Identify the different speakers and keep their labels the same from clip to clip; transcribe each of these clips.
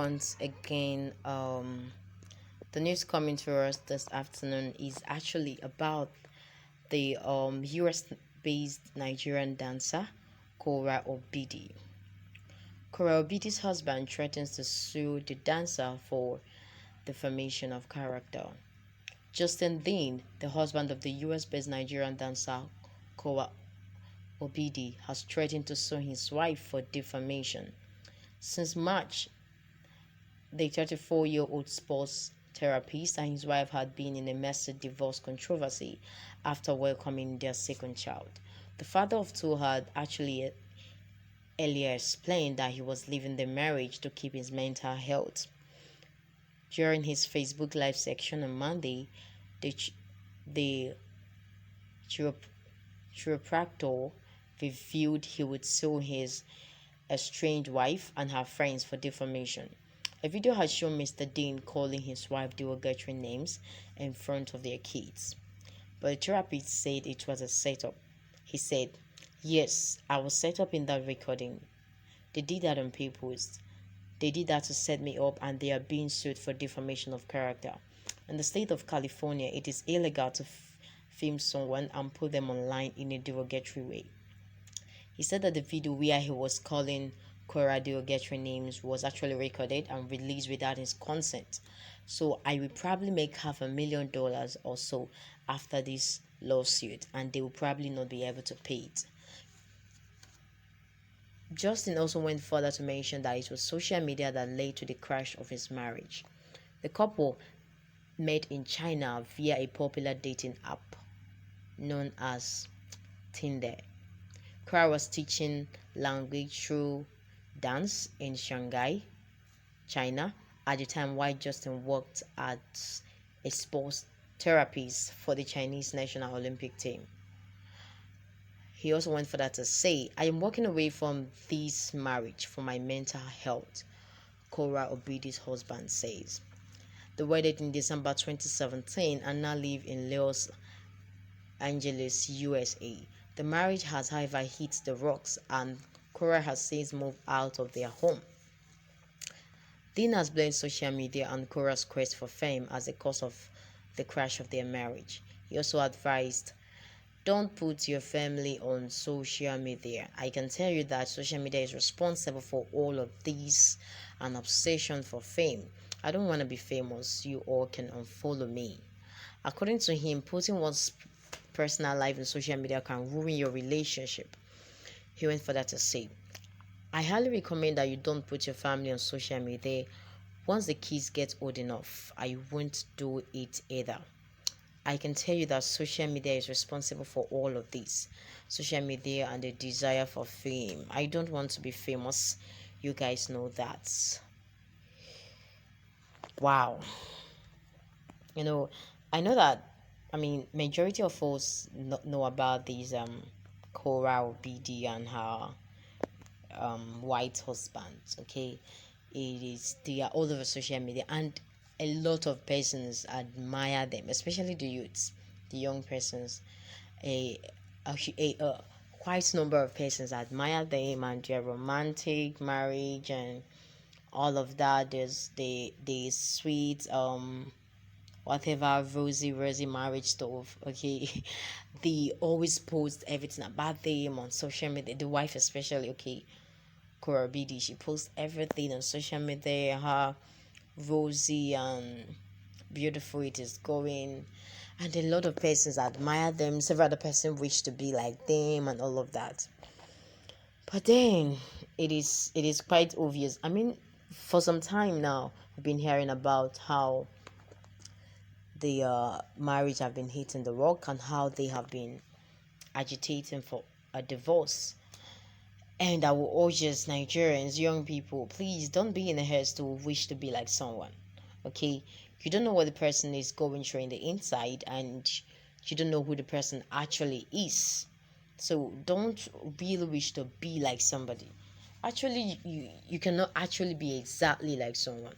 Speaker 1: once again. The news coming to us this afternoon is actually about the US-based Nigerian dancer Korra Obidi. Korra Obidi's husband threatens to sue the dancer for defamation of character. Justin Dean, the husband of the US-based Nigerian dancer Korra Obidi, has threatened to sue his wife for defamation. Since March, the 34-year-old sports therapist and his wife had been in a messy divorce controversy after welcoming their second child. The father of two had actually earlier explained that he was leaving the marriage to keep his mental health. During his Facebook Live section on Monday, the chiropractor revealed he would sue his estranged wife and her friends for defamation. A video has shown Mr. Dean calling his wife derogatory names in front of their kids. But the therapist said it was a setup. He said, "Yes, I was set up in that recording. They did that on purpose. They did that to set me up, and they are being sued for defamation of character. In the state of California, it is illegal to film someone and put them online in a derogatory way." He said that the video where he was calling Korra derogatory names was actually recorded and released without his consent. So I will probably make $500,000 or so after this lawsuit, and they will probably not be able to pay it. Justin also went further to mention that it was social media that led to the crash of his marriage. The couple met in China via a popular dating app known as Tinder. Korra was teaching language through dance in Shanghai, China, at the time while Justin worked as a sports therapist for the Chinese national Olympic team. He also went further to say, "I am walking away from this marriage for my mental health," Korra Obidi's husband says. They wedded in December 2017 and now live in Los Angeles, USA. The marriage has, however, hit the rocks, and Korra has since moved out of their home. Dean has blamed social media and Korra's quest for fame as the cause of the crash of their marriage. He also advised, "Don't put your family on social media. I can tell you that social media is responsible for all of this, an obsession for fame. I don't want to be famous. You all can unfollow me." According to him, putting one's personal life in social media can ruin your relationship. He went further to say, "I highly recommend that you don't put your family on social media. Once the kids get old enough, I won't do it either. I can tell you that social media is responsible for all of this. Social media and the desire for fame. I don't want to be famous. You guys know that." Wow. I know that, majority of us know about these Korra Obidi and her white husband. Okay, they are all over social media, and a lot of persons admire them, especially the youths, the young persons. A quite number of persons admire them and their romantic marriage and all of that. There's the sweet whatever rosy marriage stuff. Okay, they always post everything about them on social media, the wife especially. Okay, Korra Obidi, she posts everything on social media, how rosy and beautiful it is going, and a lot of persons admire them. Several other persons wish to be like them and all of that. But then it is quite obvious. For some time now, we've been hearing about how the marriage have been hitting the rock and how they have been agitating for a divorce. And I will urge us Nigerians, young people, please don't be in a haste to wish to be like someone. Okay, you don't know what the person is going through in the inside, and you don't know who the person actually is. So don't really wish to be like somebody. Actually, you cannot actually be exactly like someone.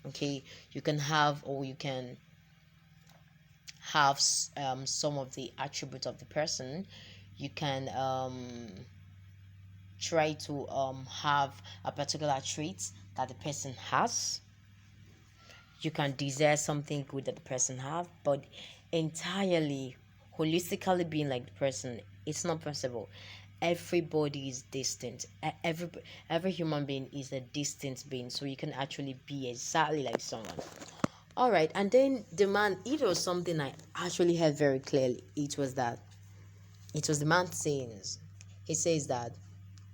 Speaker 1: Okay, you can have, or you can have some of the attributes of the person. You can try to have a particular trait that the person has. You can desire something good that the person have, but entirely holistically being like the person, it's not possible. Everybody is distant. Every human being is a distant being, so you can actually be exactly like someone. All right, and then the man, it was something I actually heard very clearly. It was the man saying, he says that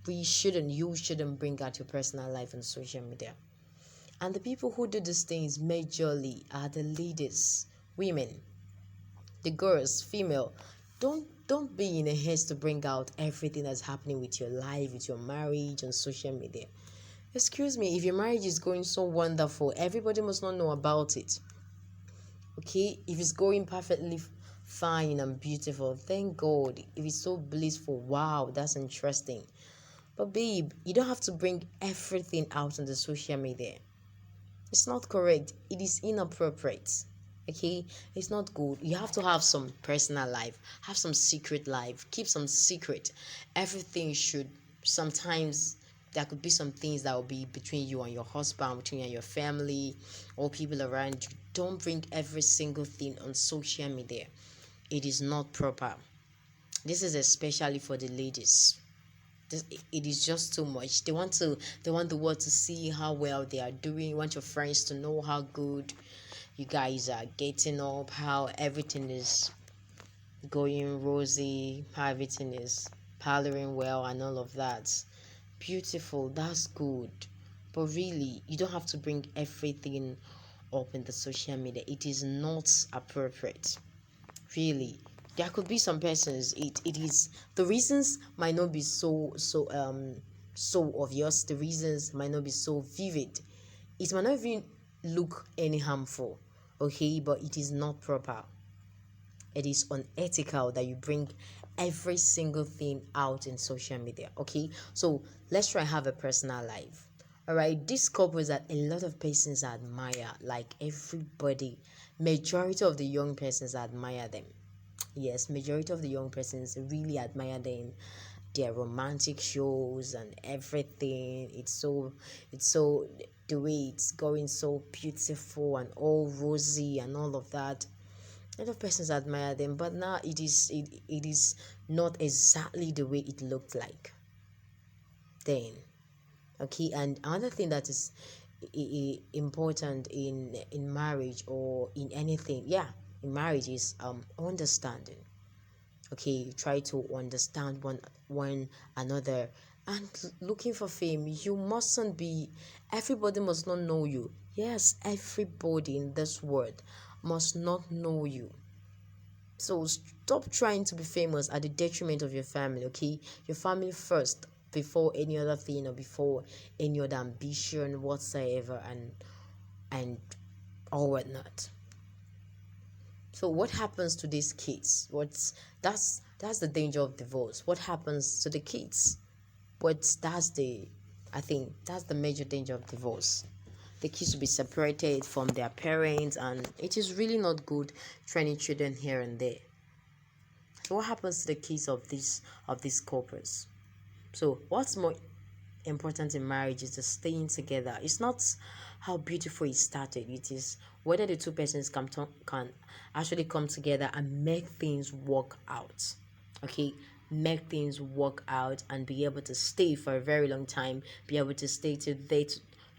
Speaker 1: you shouldn't bring out your personal life on social media. And the people who do these things majorly are the leaders, women, the girls, female. Don't be in a haste to bring out everything that's happening with your life, with your marriage on social media. Excuse me, if your marriage is going so wonderful, everybody must not know about it. Okay? If it's going perfectly fine and beautiful, thank God. If it's so blissful, wow, that's interesting. But babe, you don't have to bring everything out on the social media. It's not correct. It is inappropriate. Okay? It's not good. You have to have some personal life, have some secret life, keep some secret. Everything should sometimes there could be some things that will be between you and your husband, between you and your family, or people around you. Don't bring every single thing on social media. It is not proper. This is especially for the ladies. It is just too much. They want the world to see how well they are doing. You want your friends to know how good you guys are getting up, how everything is going rosy, how everything is parloring well and all of that. Beautiful, that's good. But really, you don't have to bring everything up in the social media. It is not appropriate. Really, there could be some persons, it is, the reasons might not be so obvious, the reasons might not be so vivid, it might not even look any harmful, okay, but it is not proper. It is unethical that you bring every single thing out in social media. Okay, so let's try have a personal life. All right, these couples that a lot of persons admire, like everybody, majority of the young persons admire them. Yes, majority of the young persons really admire them, their romantic shows and everything. It's so the way it's going so beautiful and all rosy and all of that. A lot of persons admire them, but now it is not exactly the way it looked like then. Okay, and another thing that is important in marriage or in anything, yeah, in marriage is understanding. Okay, you try to understand one another, and looking for fame, you mustn't be, everybody must not know you. Yes, everybody in this world must not know you. So stop trying to be famous at the detriment of your family. Okay, your family first before any other thing or before any other ambition whatsoever, and all whatnot. So what happens to these kids? That's the danger of divorce. What happens to the kids? I think that's the major danger of divorce. The kids will be separated from their parents, and it is really not good training children here and there. So what happens to the kids of these couples? So what's more important in marriage is the staying together. It's not how beautiful it started. It is whether the two persons can actually come together and make things work out. Okay, make things work out and be able to stay for a very long time. Be able to stay till they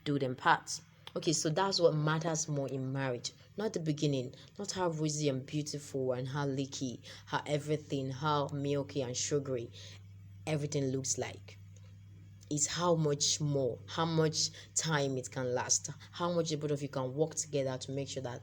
Speaker 1: do them parts. Okay, so that's what matters more in marriage. Not the beginning, not how rosy and beautiful and how leaky, how everything, how milky and sugary everything looks like. Is how much more, how much time it can last, how much the both of you can work together to make sure that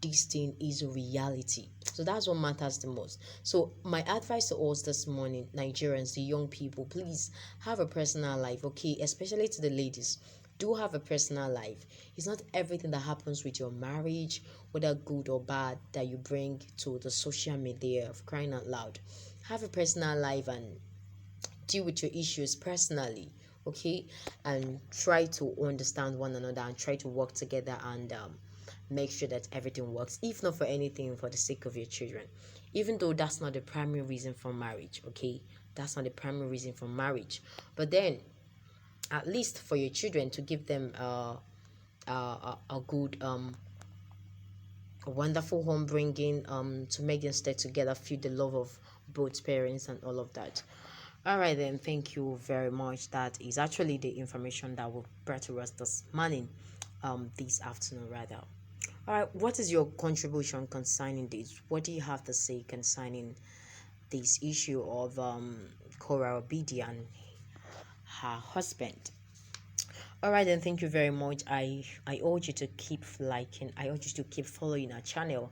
Speaker 1: this thing is a reality. So that's what matters the most. So my advice to us this morning, Nigerians, the young people, please have a personal life, okay? Especially to the ladies. Do have a personal life. It's not everything that happens with your marriage, whether good or bad, that you bring to the social media, of crying out loud. Have a personal life and deal with your issues personally, okay, and try to understand one another and try to work together and make sure that everything works, if not for anything, for the sake of your children, even though that's not the primary reason for marriage. Okay, That's not the primary reason for marriage. But then, at least for your children, to give them a good a wonderful home bringing, to make them stay together, feel the love of both parents and all of that. All right, then, thank you very much. That is actually the information that we brought to us this morning, this afternoon rather. All right, what is your contribution concerning this? What do you have to say concerning this issue of Korra Obidi and her husband? All right, then, thank you very much. I urge you to keep liking. I urge you to keep following our channel,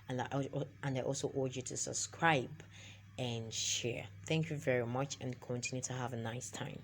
Speaker 1: and I also urge you to subscribe and share. Thank you very much, and continue to have a nice time.